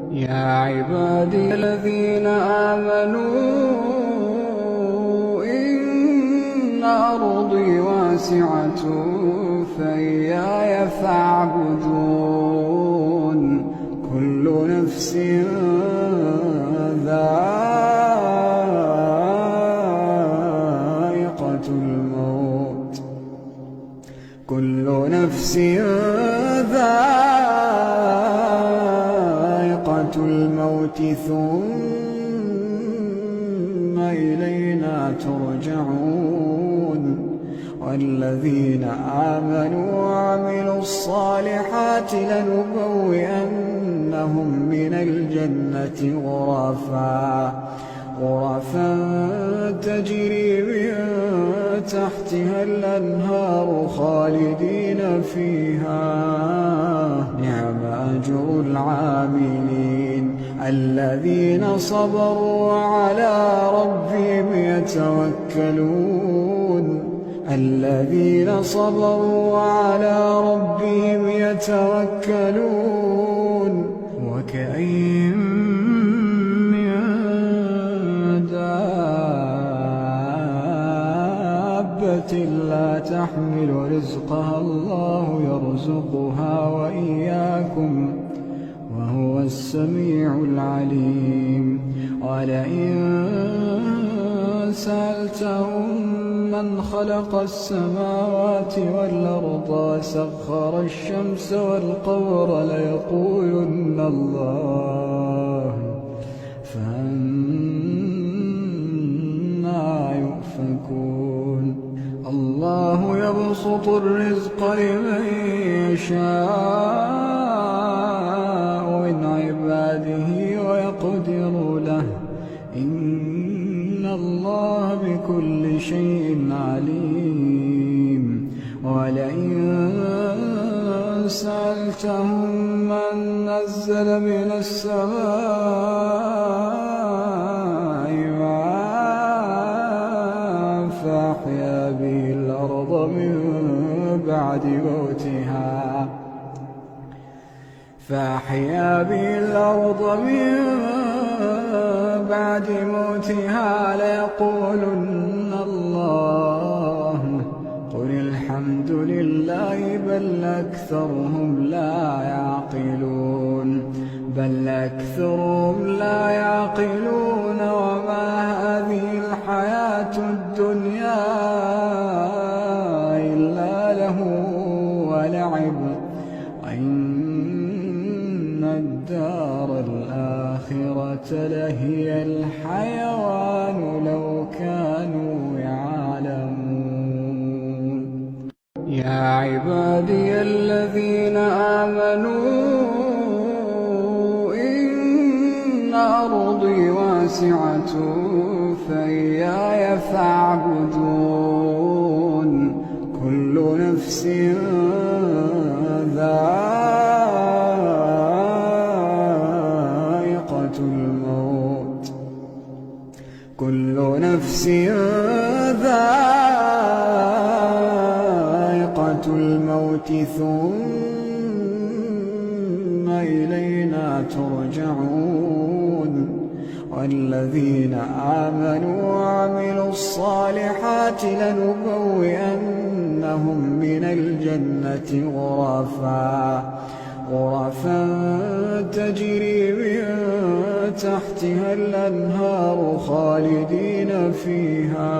يا عبادي الذين آمنوا إن أرضي واسعة فإياي فاعبدون. كل نفس ذائقة الموت ثم إلينا ترجعون. والذين آمنوا وعملوا الصالحات لنبوئنهم من الجنة غرفا تجري من تحتها الأنهار خالدين فيها. نعم أجر العاملين الذين صبروا وعلى ربهم يتوكلون. وكأين من دابة لا تحمل رزقها الله يرزقها وإياكم وهو السميع العليم. ولئن سألتهم من خلق السماوات والأرض وسخر الشمس والقمر ليقولن الله، فأنى يؤفكون. الله يبسط الرزق لمن يشاء من عباده ويقدر له، إن الله بكل شيء عليم. ولئن سألتهم من نزل من السماء ماء فأحيا به الأرض من بعد موتها ليقولن الله. قل الحمد لله بل أكثرهم لا يعقلون. وما هذه الحياة الدنيا إلا لهو ولعب، وإن الدار الآخرة لهي الحيوان لو كانوا يعلمون. يا عبادي الذين آمنوا إن أرضي واسعة فإياي فاعبدون. كل نفس ذائقة الموت ثم إلينا ترجعون. والذين آمنوا وعملوا الصالحات لنبوئنهم من الجنة غرفا تجري من تحتها الأنهار خالدين فيها.